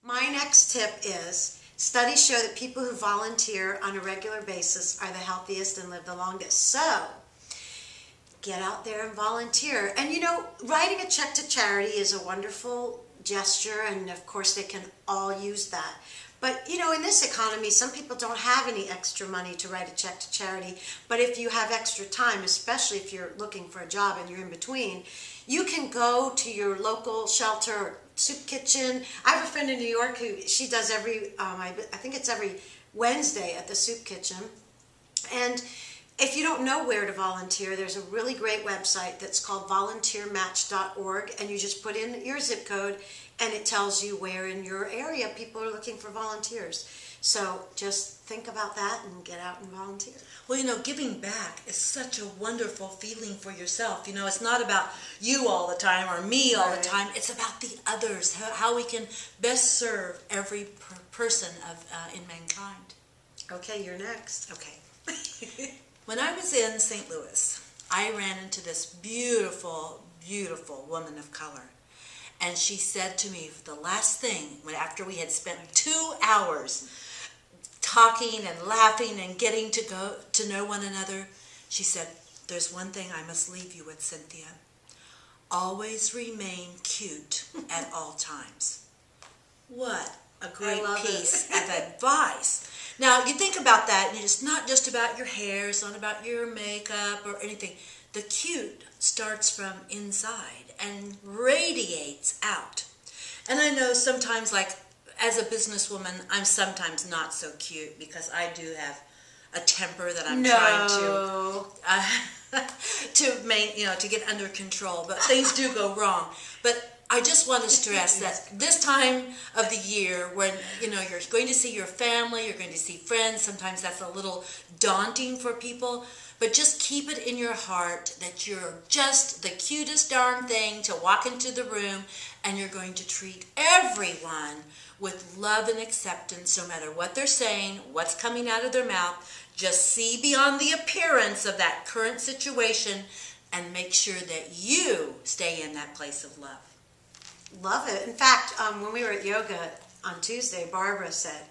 My next tip is, studies show that people who volunteer on a regular basis are the healthiest and live the longest. So, get out there and volunteer. And you know, writing a check to charity is a wonderful gesture, and of course they can all use that. But you know, in this economy, some people don't have any extra money to write a check to charity. But if you have extra time, especially if you're looking for a job and you're in between, you can go to your local shelter or soup kitchen. I have a friend in New York who she does I think it's every Wednesday at the soup kitchen. And if you don't know where to volunteer, there's a really great website that's called volunteermatch.org, and you just put in your zip code and it tells you where in your area people are looking for volunteers. So just think about that and get out and volunteer. Well, you know, giving back is such a wonderful feeling for yourself. You know, it's not about you all the time or me all the time. It's about the others, how we can best serve every person in mankind. Okay, you're next. Okay. When I was in St. Louis, I ran into this beautiful, beautiful woman of color. And she said to me, the last thing, after we had spent 2 hours talking and laughing and getting to know one another, she said, "There's one thing I must leave you with, Cynthia. Always remain cute at all times." What a great piece of advice. Now, you think about that, and it's not just about your hair, it's not about your makeup or anything. The cute starts from inside and radiates out. And I know sometimes, like, as a businesswoman, I'm sometimes not so cute because I do have a temper that I'm trying to get under control. But things do go wrong. But I just want to stress that this time of the year, when you know you're going to see your family, you're going to see friends, sometimes that's a little daunting for people. But just keep it in your heart that you're just the cutest darn thing to walk into the room, and you're going to treat everyone with love and acceptance, no matter what they're saying, what's coming out of their mouth. Just see beyond the appearance of that current situation and make sure that you stay in that place of love. Love it. In fact, when we were at yoga on Tuesday, Barbara said,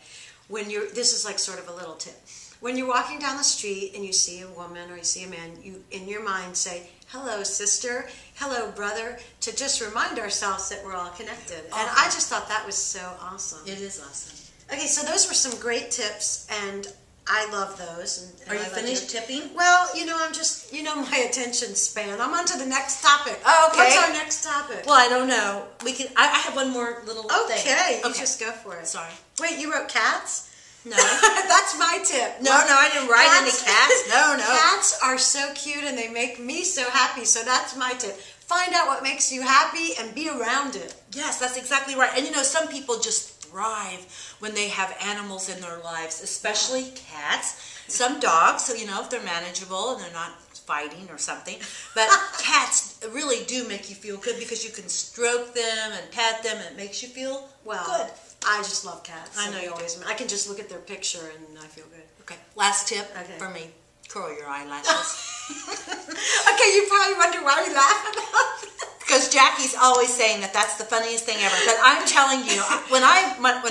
this is like sort of a little tip. When you're walking down the street and you see a woman or you see a man, you in your mind say, "Hello, sister. Hello, brother," to just remind ourselves that we're all connected. And I just thought that was so awesome. It is awesome. Okay, so those were some great tips, and I love those. And Are you finished tipping? Well, you know, I'm just, my attention span. I'm on to the next topic. Oh, okay. What's our next topic? Well, I don't know. I have one more little thing. Okay, you just go for it. Sorry. Wait, you wrote cats? No. That's my tip. No, I didn't write any cats. No. Cats are so cute and they make me so happy, so that's my tip. Find out what makes you happy and be around it. Yes, that's exactly right. And some people just thrive when they have animals in their lives, especially cats. Some dogs, so if they're manageable and they're not fighting or something. But cats really do make you feel good because you can stroke them and pet them and it makes you feel good. I just love cats. I know you always. I can just look at their picture and I feel good. Okay, last tip for me. Curl your eyelashes. Okay, you probably wonder why we laugh about that. Because Jackie's always saying that that's the funniest thing ever. But I'm telling you, when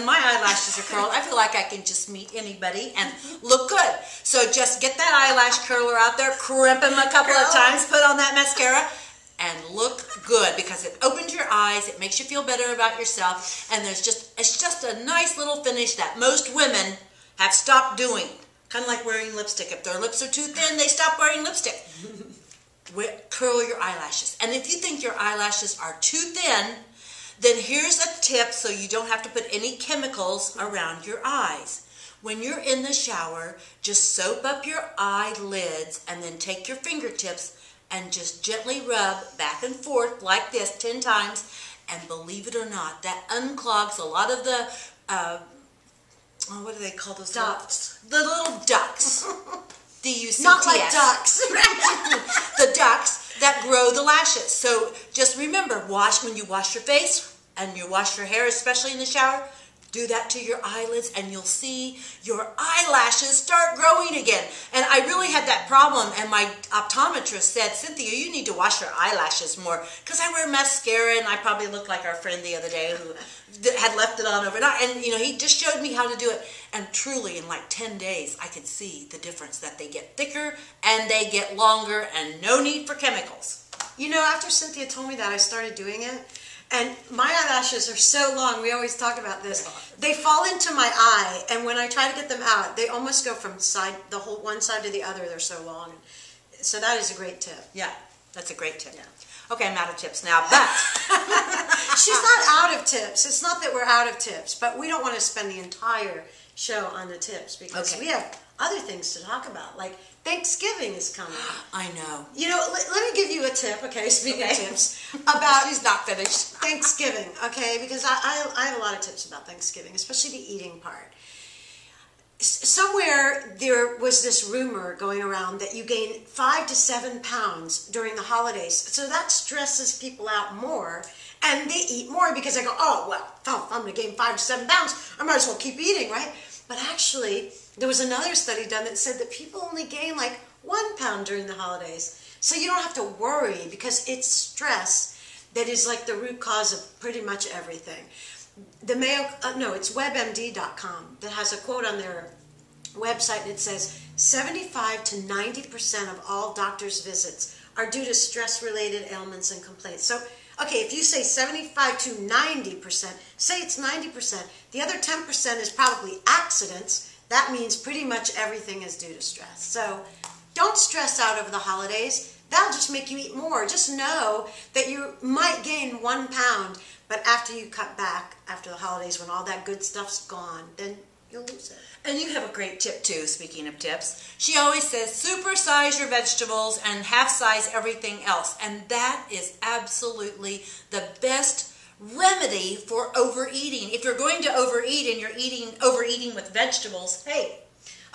my eyelashes are curled, I feel like I can just meet anybody and look good. So just get that eyelash curler out there, crimp them a couple of times, put on that mascara, and look good, because it opens your eyes, it makes you feel better about yourself, and it's just a nice little finish that most women have stopped doing. Kind of like wearing lipstick. If their lips are too thin, they stop wearing lipstick. Curl your eyelashes. And if you think your eyelashes are too thin, then here's a tip so you don't have to put any chemicals around your eyes. When you're in the shower, just soap up your eyelids and then take your fingertips and just gently rub back and forth like this 10 times. And believe it or not, that unclogs a lot of the, what do they call those? Ducts. The little ducts. D-U-C-T-S. Not like ducks. The ducts that grow the lashes. So just remember, when you wash your face and you wash your hair, especially in the shower, Do that to your eyelids and you'll see your eyelashes start growing again. And I really had that problem, and my optometrist said, Cynthia, you need to wash your eyelashes more, because I wear mascara and I probably look like our friend the other day who had left it on overnight. And he just showed me how to do it. And truly in like 10 days, I could see the difference, that they get thicker and they get longer and no need for chemicals. After Cynthia told me that, I started doing it. And my eyelashes are so long, we always talk about this. They fall into my eye, and when I try to get them out, they almost go from one side to the other. They're so long. So that is a great tip. Yeah, that's a great tip. Yeah. Okay, I'm out of tips now, but... She's not out of tips. It's not that we're out of tips, but we don't want to spend the entire show on the tips, because we have other things to talk about, like Thanksgiving is coming. I know. Let me give you a tip, okay, speaking of tips, about... She's not finished. Thanksgiving, okay, because I have a lot of tips about Thanksgiving, especially the eating part. Somewhere there was this rumor going around that you gain 5 to 7 pounds during the holidays, so that stresses people out more, and they eat more because they go, oh, well, if I'm going to gain 5 to 7 pounds, I might as well keep eating, right? But actually, there was another study done that said that people only gain like 1 pound during the holidays. So you don't have to worry, because it's stress that is like the root cause of pretty much everything. It's WebMD.com that has a quote on their website, and it says 75 to 90% of all doctors' visits are due to stress-related ailments and complaints. So, okay, if you say 75 to 90%, say it's 90%. The other 10% is probably accidents. That means pretty much everything is due to stress. So don't stress out over the holidays. That'll just make you eat more. Just know that you might gain 1 pound, but after you cut back, after the holidays, when all that good stuff's gone, then you'll lose it. And you have a great tip too, speaking of tips. She always says supersize your vegetables and half-size everything else. And that is absolutely the best remedy for overeating. If you're going to overeat and you're overeating with vegetables, hey.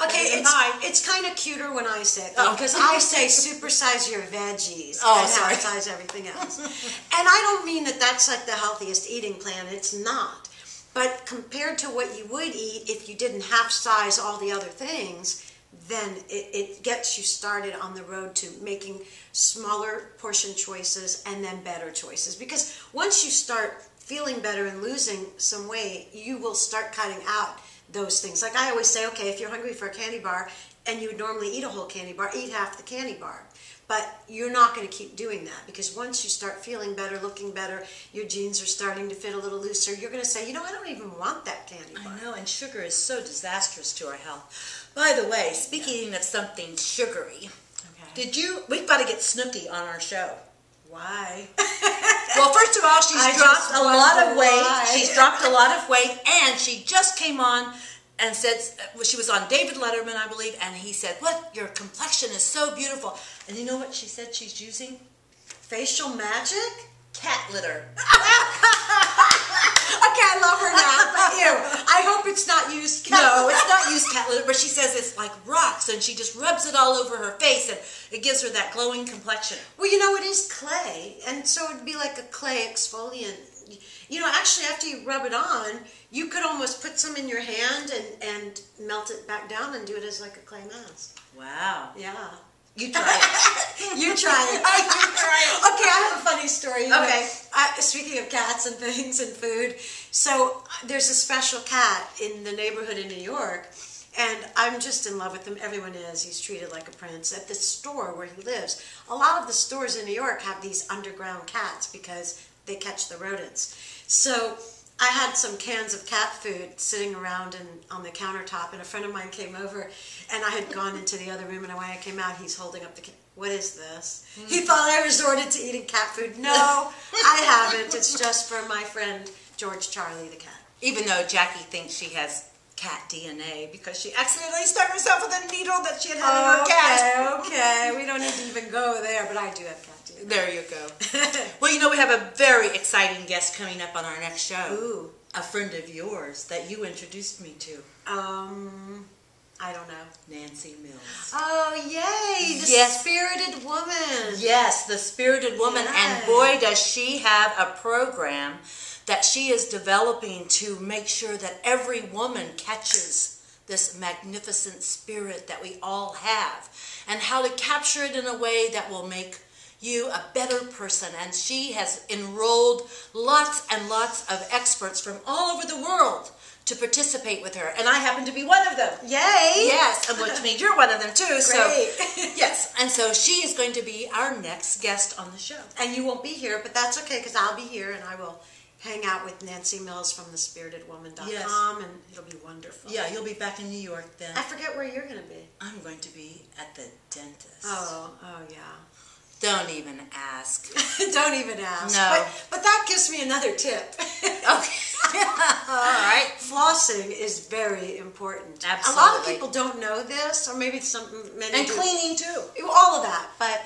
Okay, it's kind of cuter when I say it, because I say supersize your veggies and half-size everything else. And I don't mean that that's like the healthiest eating plan. It's not. But compared to what you would eat if you didn't half-size all the other things, then it gets you started on the road to making smaller portion choices and then better choices. Because once you start feeling better and losing some weight, you will start cutting out those things. Like I always say, okay, if you're hungry for a candy bar and you would normally eat a whole candy bar, eat half the candy bar. But you're not going to keep doing that, because once you start feeling better, looking better, your jeans are starting to fit a little looser, you're going to say, I don't even want that candy bar. I know, and sugar is so disastrous to our health. By the way, speaking of something sugary, we've got to get Snooki on our show. Why? Well, first of all, she's dropped a lot of weight. She's dropped a lot of weight, and she just came on and said, she was on David Letterman, I believe, and he said, "What? Your complexion is so beautiful." And you know what she said she's using? Facial magic? Cat litter. Okay, I love her now, but ew. I hope it's not used cat litter. No, it's not used cat litter, but she says it's like rocks, and she just rubs it all over her face, and it gives her that glowing complexion. Well, it is clay, and so it'd be like a clay exfoliant. Actually, after you rub it on, you could almost put some in your hand and melt it back down and do it as like a clay mask. Wow. Yeah. You try it. You try it. Okay, I have a funny story. Okay. Speaking of cats and things and food, so there's a special cat in the neighborhood in New York, and I'm just in love with him. Everyone is. He's treated like a prince. At the store where he lives, a lot of the stores in New York have these underground cats because they catch the rodents. So I had some cans of cat food sitting around on the countertop, and a friend of mine came over, and I had gone into the other room, and when I came out, he's holding up the can. What is this? He thought I resorted to eating cat food. No, I haven't. It's just for my friend George Charlie the cat. Even though Jackie thinks she has cat DNA because she accidentally stuck herself with a needle that she had in her cat. Okay, we don't need to even go there, but I do have cat DNA. There you go. Well, we have a very exciting guest coming up on our next show. Ooh. A friend of yours that you introduced me to. I don't know. Nancy Mills. Oh, yay! The spirited woman. Yes, the spirited woman. Yes. And boy, does she have a program that she is developing to make sure that every woman catches this magnificent spirit that we all have, and how to capture it in a way that will make you a better person. And she has enrolled lots and lots of experts from all over the world to participate with her, and I happen to be one of them. Yay! Yes, and which means you're one of them too. Great. So yes, and so she is going to be our next guest on the show. And you won't be here, but that's okay, because I'll be here, and I will hang out with Nancy Mills from thespiritedwoman.com, Yes. and it'll be wonderful. Yeah, you'll be back in New York then. I forget where you're going to be. I'm going to be at the dentist. Oh, yeah. Don't even ask. Don't even ask. No. But that gives me another tip. Okay. All right. Flossing is very important. Absolutely. A lot of people don't know this, or maybe many And do. cleaning too. All of that. But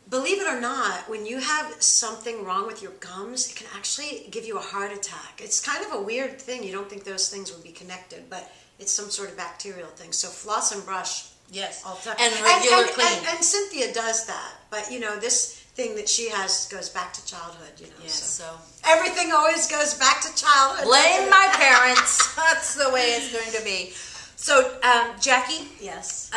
believe it or not, when you have something wrong with your gums, it can actually give you a heart attack. It's kind of a weird thing. You don't think those things would be connected, but it's some sort of bacterial thing. So floss and brush. Yes. All the time. And regular clean. And Cynthia does that. But, this thing that she has goes back to childhood, Yes, So everything everything always goes back to childhood. blame my parents. That's the way it's going to be. So, Jackie, Yes.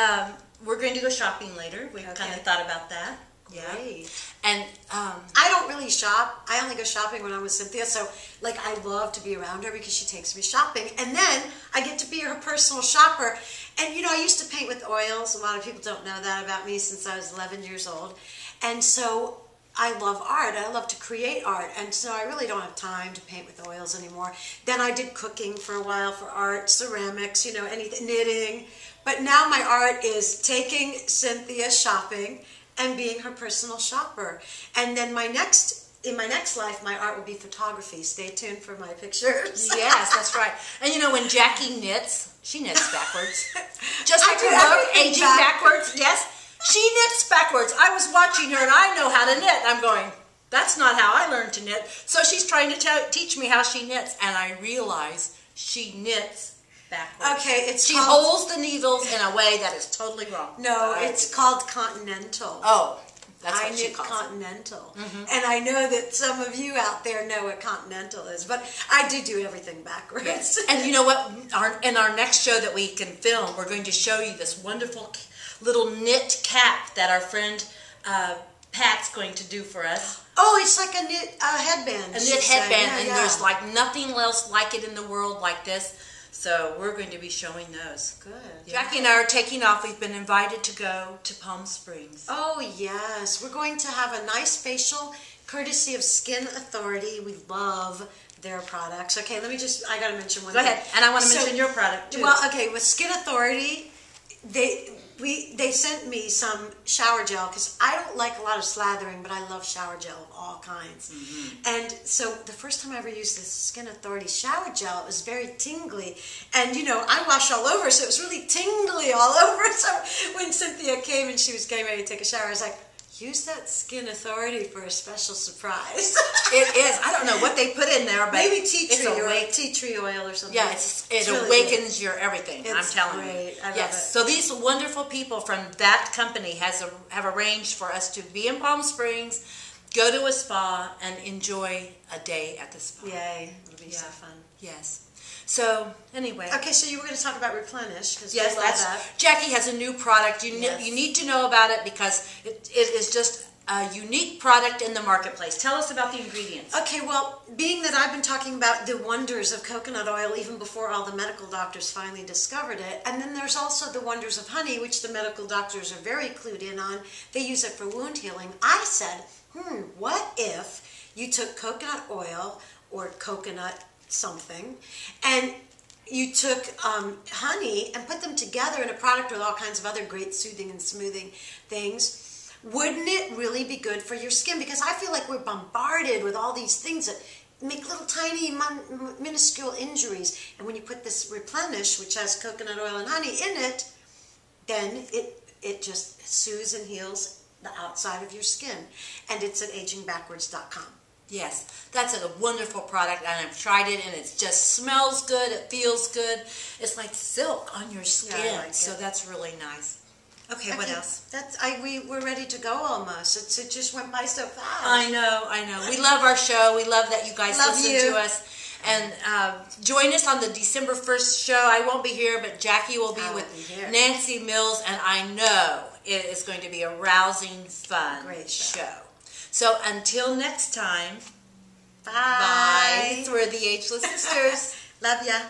we're going to go shopping later. We Okay. kind of thought about that. Great. And I don't really shop. I only go shopping when I'm with Cynthia. So, I love to be around her because she takes me shopping. And then I get to be her personal shopper. And, I used to paint with oils. A lot of people don't know that about me since I was 11 years old. And so I love art. I love to create art. And so I really don't have time to paint with oils anymore. Then I did cooking for a while for art, ceramics, anything, knitting. But now my art is taking Cynthia shopping and being her personal shopper. And then in my next life, my art will be photography. Stay tuned for my pictures. yes, that's right. And when Jackie knits, she knits backwards. Just like I do her book, everything Aging Backwards. Yes, she knits backwards. I was watching her and I know how to knit. I'm going, that's not how I learned to knit. So she's trying to teach me how she knits, and I realize she knits backwards. Okay, She holds the needles in a way that is totally wrong. No, it's called continental. Oh, that's I what she knit calls continental. And I know that some of you out there know what continental is, but I do everything backwards. Yes. And you know what? In our next show that we can film, we're going to show you this wonderful little knit cap that our friend Pat's going to do for us. Oh, it's like a knit headband. A knit headband, Yeah. there's nothing else like it in the world like this. So we're going to be showing those. Good. Jackie and I are taking off. We've been invited to go to Palm Springs. Oh, yes. We're going to have a nice facial courtesy of Skin Authority. We love their products. Okay, I got to mention one Go thing. ahead. And I want to mention your product too. Well, okay, with Skin Authority, they sent me some shower gel because I don't like a lot of slathering, but I love shower gel of all kinds. And so the first time I ever used this Skin Authority shower gel, it was very tingly. And I wash all over, so it was really tingly all over. So when Cynthia came and she was getting ready to take a shower, I was like, use that Skin Authority for a special surprise. It is. I don't know what they put in there, but Maybe tea it's tree oil or something. Yeah, it really awakens good. your everything. It's I'm telling great. you. I love yes. it. So these wonderful people from that company have arranged for us to be in Palm Springs, go to a spa, and enjoy a day at the spa. Yay. It'll be so fun. Yes. So anyway. Okay, so you were going to talk about Replenish. Yes, we love that. Jackie has a new product. You need to know about it because it is just a unique product in the marketplace. Tell us about the ingredients. Okay, well, being that I've been talking about the wonders of coconut oil even before all the medical doctors finally discovered it, and then there's also the wonders of honey, which the medical doctors are very clued in on. They use it for wound healing. I said, what if you took coconut oil or coconut something, and you took honey and put them together in a product with all kinds of other great soothing and smoothing things? Wouldn't it really be good for your skin? Because I feel like we're bombarded with all these things that make little tiny minuscule injuries. And when you put this Replenish, which has coconut oil and honey in it, then it just soothes and heals the outside of your skin. And it's at agingbackwards.com. Yes, that's a wonderful product, and I've tried it, and it just smells good. It feels good. It's like silk on your skin, Yeah, I like so it. that's really nice. Okay, what else? We're ready to go almost. It just went by so fast. I know. We love our show. We love that you guys listen to us. And join us on the December 1st show. I won't be here, but Jackie will be with Nancy Mills, and I know it is going to be a rousing, fun show. So until next time, bye. We're the Ageless Sisters. Love ya.